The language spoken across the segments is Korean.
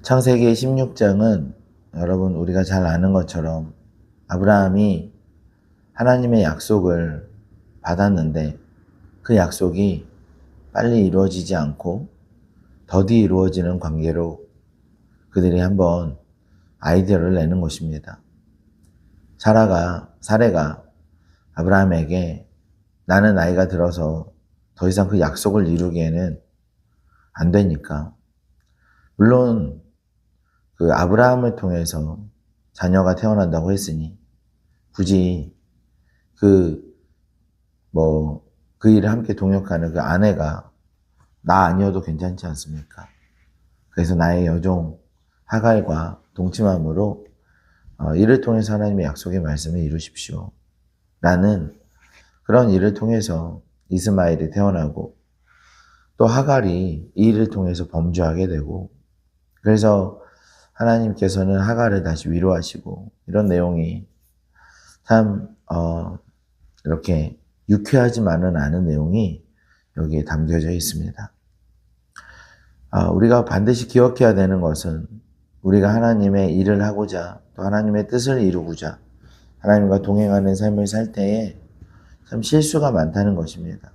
창세기 16장은 여러분 우리가 잘 아는 것처럼 아브라함이 하나님의 약속을 받았는데 그 약속이 빨리 이루어지지 않고 더디 이루어지는 관계로 그들이 한번 아이디어를 내는 것입니다. 사레가 아브라함에게 나는 나이가 들어서 더 이상 그 약속을 이루기에는 안 되니까, 물론 그 아브라함을 통해서 자녀가 태어난다고 했으니 굳이 그 일을 함께 동역하는 그 아내가 나 아니어도 괜찮지 않습니까? 그래서 나의 여종 하갈과 동침함으로 이를 통해서 하나님의 약속의 말씀을 이루십시오 라는 그런 일을 통해서 이스마엘이 태어나고, 또 하갈이 이 일을 통해서 범죄하게 되고, 그래서 하나님께서는 하갈을 다시 위로하시고, 이런 내용이 참 이렇게 유쾌하지만은 않은 내용이 여기에 담겨져 있습니다. 우리가 반드시 기억해야 되는 것은 우리가 하나님의 일을 하고자 또 하나님의 뜻을 이루고자 하나님과 동행하는 삶을 살 때에 참 실수가 많다는 것입니다.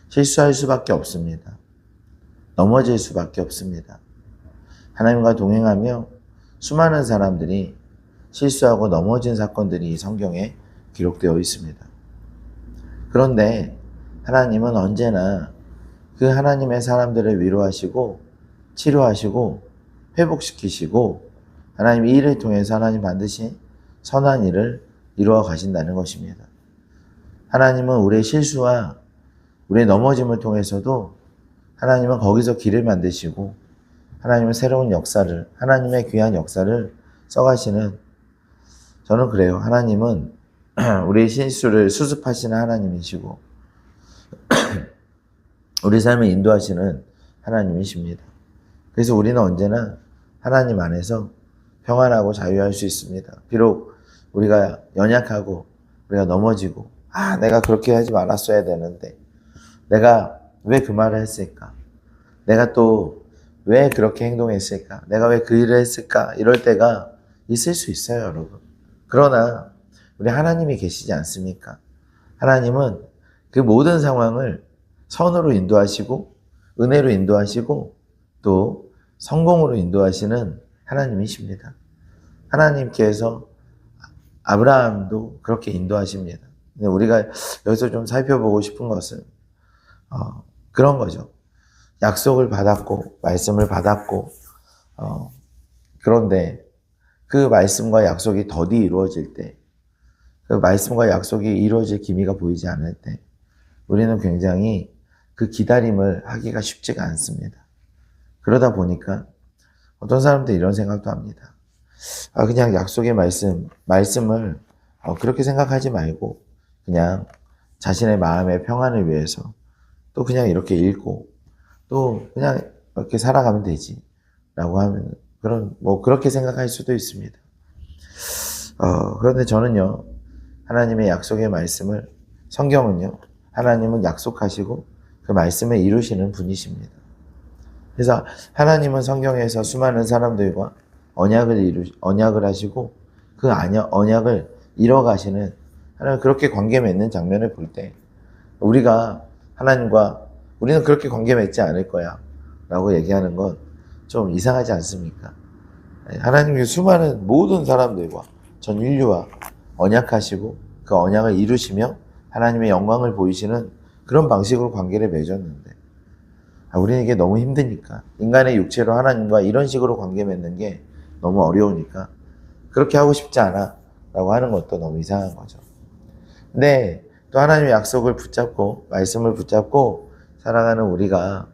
실수할 수밖에 없습니다. 넘어질 수밖에 없습니다. 하나님과 동행하며 수많은 사람들이 실수하고 넘어진 사건들이 성경에 기록되어 있습니다. 그런데 하나님은 언제나 그 하나님의 사람들을 위로하시고 치료하시고 회복시키시고, 하나님 이 일을 통해서 하나님 반드시 선한 일을 이루어 가신다는 것입니다. 하나님은 우리의 실수와 우리의 넘어짐을 통해서도 하나님은 거기서 길을 만드시고 하나님은 새로운 역사를, 하나님의 귀한 역사를 써가시는, 저는 그래요. 하나님은 우리의 실수를 수습하시는 하나님이시고 우리 삶을 인도하시는 하나님이십니다. 그래서 우리는 언제나 하나님 안에서 평안하고 자유할 수 있습니다. 비록 우리가 연약하고 우리가 넘어지고 내가 그렇게 하지 말았어야 되는데, 내가 왜 그 말을 했을까? 내가 또 왜 그렇게 행동했을까? 내가 왜 그 일을 했을까? 이럴 때가 있을 수 있어요, 여러분. 그러나 우리 하나님이 계시지 않습니까? 하나님은 그 모든 상황을 선으로 인도하시고 은혜로 인도하시고 또 성공으로 인도하시는 하나님이십니다. 하나님께서 아브라함도 그렇게 인도하십니다. 근데 우리가 여기서 좀 살펴보고 싶은 것은 그런 거죠. 약속을 받았고 말씀을 받았고 그런데 그 말씀과 약속이 더디 이루어질 때, 그 말씀과 약속이 이루어질 기미가 보이지 않을 때 우리는 굉장히 그 기다림을 하기가 쉽지가 않습니다. 그러다 보니까 어떤 사람들은 이런 생각도 합니다. 그냥 약속의 말씀을 그렇게 생각하지 말고 그냥 자신의 마음의 평안을 위해서 또 그냥 이렇게 읽고 또 그냥 이렇게 살아가면 되지 라고 하면 그렇게 생각할 수도 있습니다. 그런데 저는요, 하나님의 약속의 말씀을, 성경은요, 하나님은 약속하시고 그 말씀을 이루시는 분이십니다. 그래서 하나님은 성경에서 수많은 사람들과 언약을 하시고 그 언약을 이뤄가시는, 하나님 그렇게 관계 맺는 장면을 볼 때 우리가 하나님과 우리는 그렇게 관계 맺지 않을 거야 라고 얘기하는 건 좀 이상하지 않습니까? 하나님이 수많은 모든 사람들과 전 인류와 언약하시고 그 언약을 이루시며 하나님의 영광을 보이시는 그런 방식으로 관계를 맺었는데, 우리는 이게 너무 힘드니까, 인간의 육체로 하나님과 이런 식으로 관계 맺는 게 너무 어려우니까 그렇게 하고 싶지 않아 라고 하는 것도 너무 이상한 거죠. 근데 또 하나님의 약속을 붙잡고 말씀을 붙잡고 살아가는 우리가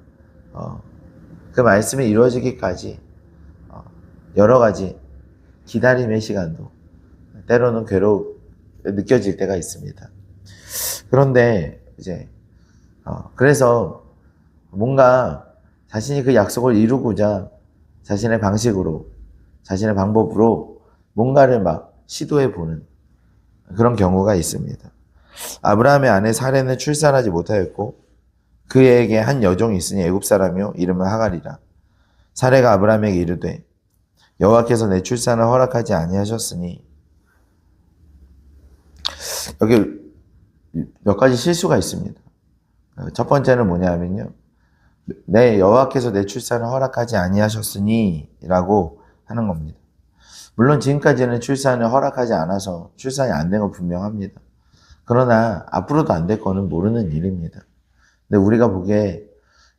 그 말씀이 이루어지기까지 여러 가지 기다림의 시간도 때로는 느껴질 때가 있습니다. 그런데 그래서 뭔가 자신이 그 약속을 이루고자 자신의 방식으로, 자신의 방법으로 뭔가를 막 시도해 보는 그런 경우가 있습니다. 아브라함의 아내 사레는 출산하지 못하였고 그에게 한 여종이 있으니 애굽 사람이요 이름은 하갈이라. 사레가 아브라함에게 이르되 여호와께서 내 출산을 허락하지 아니하셨으니, 여기 몇 가지 실수가 있습니다. 첫 번째는 뭐냐면요, 내 여호와께서 내 출산을 허락하지 아니하셨으니 라고 하는 겁니다. 물론 지금까지는 출산을 허락하지 않아서 출산이 안 된 건 분명합니다. 그러나 앞으로도 안 될 거는 모르는 일입니다. 근데 우리가 보기에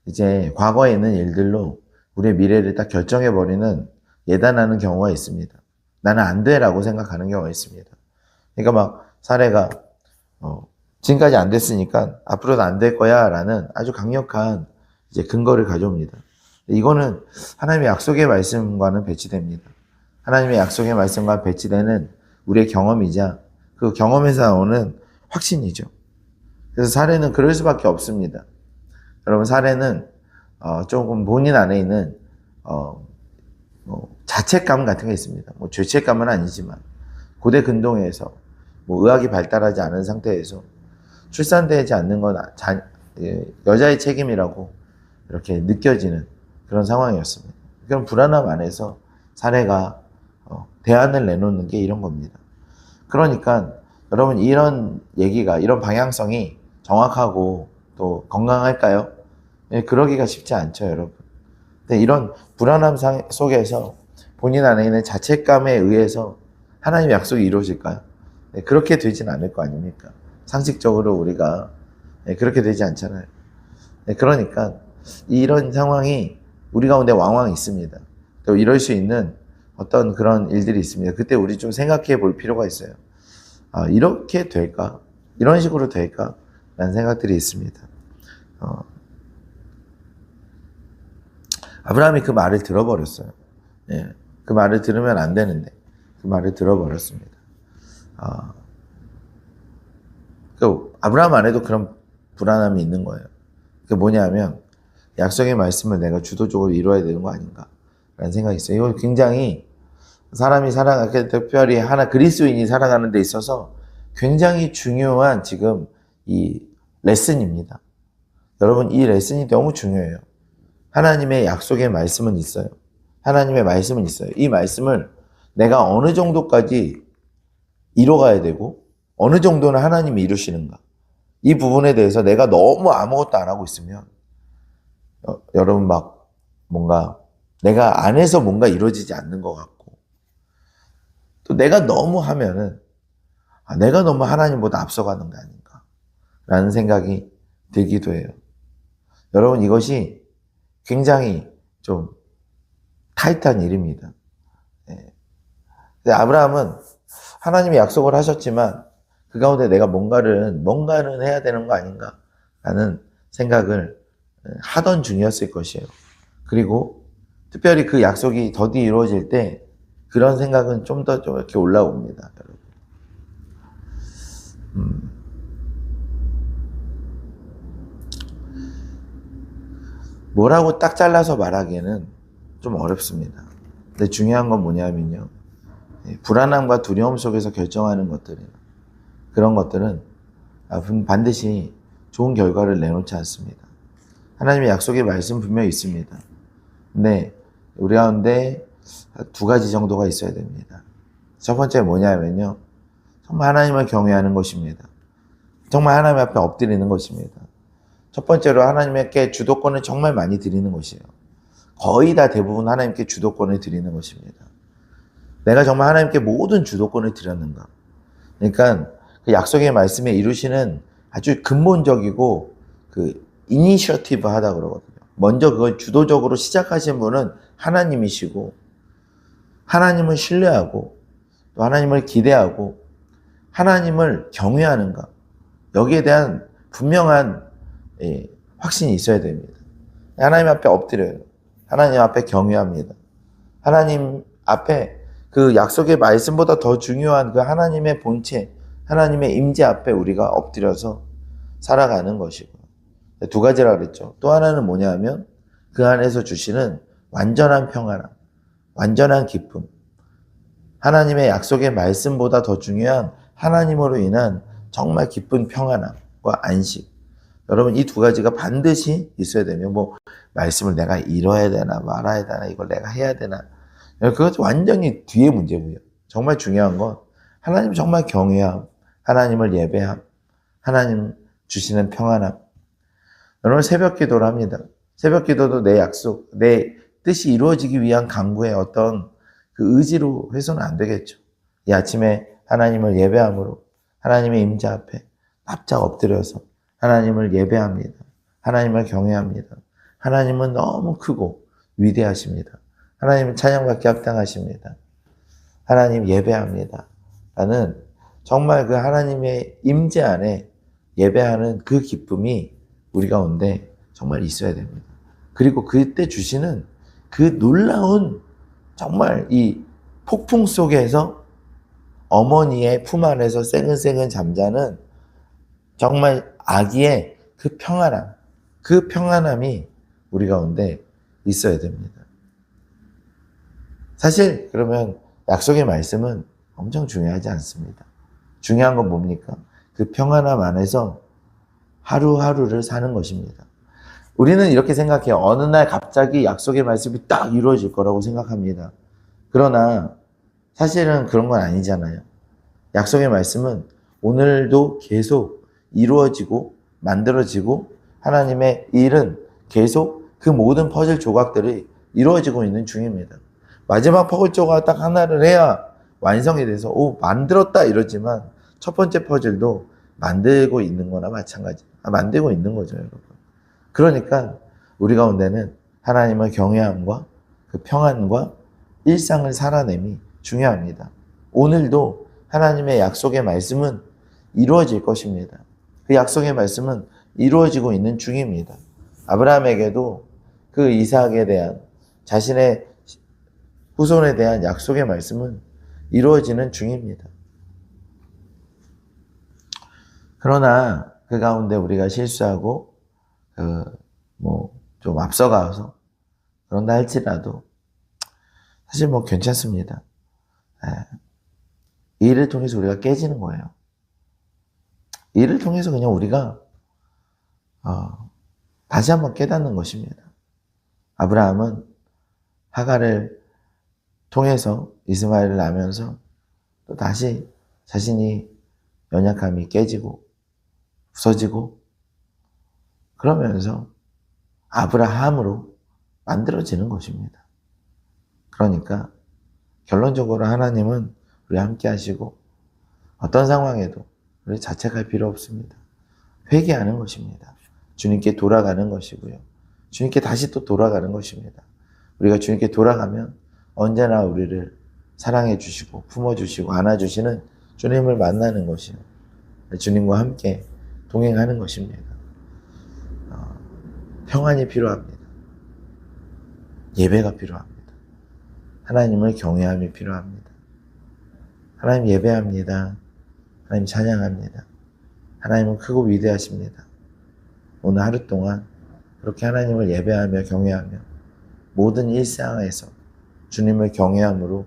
이제 과거에 있는 일들로 우리의 미래를 딱 결정해버리는 예단하는 경우가 있습니다. 나는 안 돼라고 생각하는 경우가 있습니다. 그러니까 막 사례가 지금까지 안 됐으니까 앞으로도 안 될 거야 라는 아주 강력한 이제 근거를 가져옵니다. 이거는 하나님의 약속의 말씀과는 배치됩니다. 하나님의 약속의 말씀과 배치되는 우리의 경험이자 그 경험에서 나오는 확신이죠. 그래서 사례는 그럴 수밖에 없습니다. 여러분, 사례는 조금 본인 안에 있는 자책감 같은 게 있습니다. 뭐 죄책감은 아니지만 고대 근동에서 뭐 의학이 발달하지 않은 상태에서 출산되지 않는 건 여자의 책임이라고 이렇게 느껴지는 그런 상황이었습니다. 그런 불안함 안에서 사례가 대안을 내놓는 게 이런 겁니다. 그러니까 여러분, 이런 얘기가, 이런 방향성이 정확하고 또 건강할까요? 그러기가 쉽지 않죠, 여러분. 근데 이런 불안함 속에서 본인 안에 있는 자책감에 의해서 하나님의 약속이 이루어질까요? 그렇게 되진 않을 거 아닙니까? 상식적으로 우리가 그렇게 되지 않잖아요. 그러니까 이런 상황이 우리 가운데 왕왕 있습니다. 또 이럴 수 있는 어떤 그런 일들이 있습니다. 그때 우리 좀 생각해 볼 필요가 있어요. 이렇게 될까? 이런 식으로 될까? 라는 생각들이 있습니다. 아브라함이 그 말을 들어버렸어요. 그 말을 들으면 안 되는데 그 말을 들어버렸습니다. 아브라함 안에도 그런 불안함이 있는 거예요. 그게 뭐냐면 약속의 말씀을 내가 주도적으로 이루어야 되는 거 아닌가 라는 생각이 있어요. 이건 굉장히 사람이 살아가게, 특별히 그리스도인이 살아가는 데 있어서 굉장히 중요한 지금 이 레슨입니다. 여러분, 이 레슨이 너무 중요해요. 하나님의 약속의 말씀은 있어요. 하나님의 말씀은 있어요. 이 말씀을 내가 어느 정도까지 이뤄가야 되고 어느 정도는 하나님이 이루시는가, 이 부분에 대해서 내가 너무 아무것도 안 하고 있으면 여러분 막 뭔가 내가 안에서 뭔가 이루어지지 않는 것 같고, 또 내가 너무 하면은 내가 너무 하나님보다 앞서가는 거 아닌가 라는 생각이 들기도 해요. 여러분, 이것이 굉장히 좀 타이트한 일입니다. 근데 아브라함은 하나님이 약속을 하셨지만 그 가운데 내가 뭔가를 해야 되는 거 아닌가 라는 생각을 하던 중이었을 것이에요. 그리고 특별히 그 약속이 더디 이루어질 때 그런 생각은 좀 더 이렇게 올라옵니다, 여러분. 뭐라고 딱 잘라서 말하기에는 좀 어렵습니다. 근데 중요한 건 뭐냐면요, 불안함과 두려움 속에서 결정하는 것들이나 그런 것들은 반드시 좋은 결과를 내놓지 않습니다. 하나님의 약속의 말씀 분명히 있습니다. 근데 우리 가운데 두 가지 정도가 있어야 됩니다. 첫 번째 뭐냐면요, 정말 하나님을 경외하는 것입니다. 정말 하나님 앞에 엎드리는 것입니다. 첫 번째로 하나님께 주도권을 정말 많이 드리는 것이에요. 거의 다 대부분 하나님께 주도권을 드리는 것입니다. 내가 정말 하나님께 모든 주도권을 드렸는가. 그러니까 그 약속의 말씀에 이루시는 아주 근본적이고 그 이니셔티브 하다 그러거든요. 먼저 그걸 주도적으로 시작하신 분은 하나님이시고, 하나님을 신뢰하고 또 하나님을 기대하고 하나님을 경외하는가, 여기에 대한 분명한 확신이 있어야 됩니다. 하나님 앞에 엎드려요. 하나님 앞에 경외합니다. 하나님 앞에 그 약속의 말씀보다 더 중요한 그 하나님의 본체, 하나님의 임재 앞에 우리가 엎드려서 살아가는 것이고, 두 가지라 그랬죠. 또 하나는 뭐냐면 그 안에서 주시는 완전한 평안함, 완전한 기쁨, 하나님의 약속의 말씀보다 더 중요한 하나님으로 인한 정말 기쁜 평안함과 안식. 여러분, 이 두 가지가 반드시 있어야 되면, 말씀을 내가 이뤄야 되나 말아야 되나 이걸 내가 해야 되나 그것 완전히 뒤의 문제고요. 정말 중요한 건 하나님 정말 경외함, 하나님을 예배함, 하나님 주시는 평안함. 여러분 새벽 기도를 합니다. 새벽 기도도 내 약속, 내 뜻이 이루어지기 위한 간구의 어떤 그 의지로 해서는 안 되겠죠. 이 아침에 하나님을 예배함으로 하나님의 임재 앞에 납작 엎드려서 하나님을 예배합니다. 하나님을 경외합니다. 하나님은 너무 크고 위대하십니다. 하나님은 찬양받기 합당하십니다. 하나님 예배합니다. 라는 정말 그 하나님의 임재 안에 예배하는 그 기쁨이 우리 가운데 정말 있어야 됩니다. 그리고 그때 주시는 그 놀라운 정말 이 폭풍 속에서 어머니의 품 안에서 새근새근 잠자는 정말 아기의 그 평안함, 그 평안함이 우리 가운데 있어야 됩니다. 사실 그러면 약속의 말씀은 엄청 중요하지 않습니다. 중요한 건 뭡니까? 그 평안함 안에서 하루하루를 사는 것입니다. 우리는 이렇게 생각해요. 어느 날 갑자기 약속의 말씀이 딱 이루어질 거라고 생각합니다. 그러나 사실은 그런 건 아니잖아요. 약속의 말씀은 오늘도 계속 이루어지고 만들어지고 하나님의 일은 계속 그 모든 퍼즐 조각들이 이루어지고 있는 중입니다. 마지막 퍼즐 조각 딱 하나를 해야 완성이 돼서 만들었다 이러지만 첫 번째 퍼즐도 만들고 있는 거나 마찬가지. 만들고 있는 거죠, 여러분. 그러니까 우리 가운데는 하나님의 경외함과 그 평안과 일상을 살아냄이 중요합니다. 오늘도 하나님의 약속의 말씀은 이루어질 것입니다. 그 약속의 말씀은 이루어지고 있는 중입니다. 아브라함에게도 그 이삭에 대한 자신의 후손에 대한 약속의 말씀은 이루어지는 중입니다. 그러나 그 가운데 우리가 실수하고 좀 앞서가서 그런다 할지라도 사실 괜찮습니다. 이 일을 통해서 우리가 깨지는 거예요. 이 일을 통해서 그냥 우리가 다시 한번 깨닫는 것입니다. 아브라함은 하갈을 통해서 이스마엘을 낳으면서 또 다시 자신이 연약함이 깨지고 부서지고 그러면서 아브라함으로 만들어지는 것입니다. 그러니까 결론적으로 하나님은 우리 함께 하시고 어떤 상황에도 우리 자책할 필요 없습니다. 회개하는 것입니다. 주님께 돌아가는 것이고요. 주님께 다시 또 돌아가는 것입니다. 우리가 주님께 돌아가면 언제나 우리를 사랑해 주시고 품어주시고 안아주시는 주님을 만나는 것이요. 주님과 함께 동행하는 것입니다. 평안이 필요합니다. 예배가 필요합니다. 하나님을 경외함이 필요합니다. 하나님 예배합니다. 하나님 찬양합니다. 하나님은 크고 위대하십니다. 오늘 하루 동안 그렇게 하나님을 예배하며 경외하며 모든 일상에서 주님을 경외함으로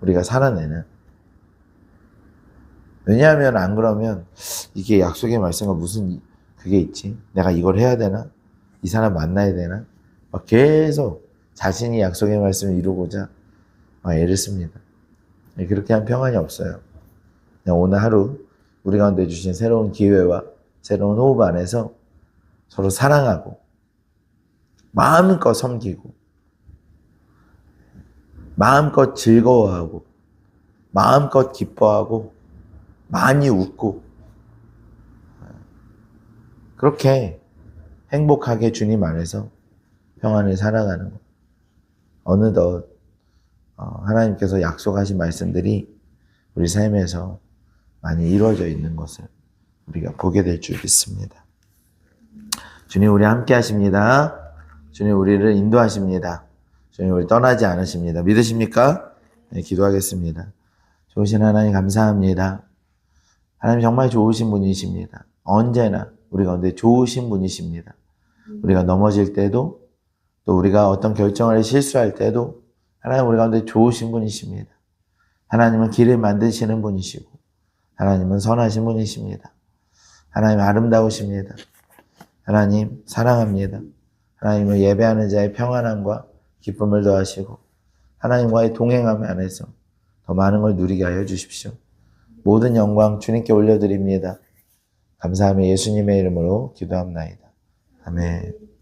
우리가 살아내는, 왜냐하면 안 그러면 이게 약속의 말씀과 무슨 그게 있지? 내가 이걸 해야 되나? 이 사람 만나야 되나? 막 계속 자신이 약속의 말씀을 이루고자 애를 씁니다. 그렇게 한 평안이 없어요. 그냥 오늘 하루 우리 가운데 주신 새로운 기회와 새로운 호흡 안에서 서로 사랑하고 마음껏 섬기고 마음껏 즐거워하고 마음껏 기뻐하고 많이 웃고 그렇게 행복하게 주님 안에서 평안을 살아가는 것. 어느덧 하나님께서 약속하신 말씀들이 우리 삶에서 많이 이루어져 있는 것을 우리가 보게 될 줄 믿습니다. 주님 우리 함께 하십니다. 주님 우리를 인도하십니다. 주님 우리 떠나지 않으십니다. 믿으십니까? 네, 기도하겠습니다. 좋으신 하나님 감사합니다. 하나님 정말 좋으신 분이십니다. 언제나 우리 가운데 좋으신 분이십니다. 우리가 넘어질 때도 또 우리가 어떤 결정을 실수할 때도 하나님 우리 가운데 좋으신 분이십니다. 하나님은 길을 만드시는 분이시고 하나님은 선하신 분이십니다. 하나님 아름다우십니다. 하나님 사랑합니다. 하나님을 예배하는 자의 평안함과 기쁨을 더하시고 하나님과의 동행함 안에서 더 많은 걸 누리게 하여 주십시오. 모든 영광 주님께 올려드립니다. 감사하며 예수님의 이름으로 기도합나이다. 아멘.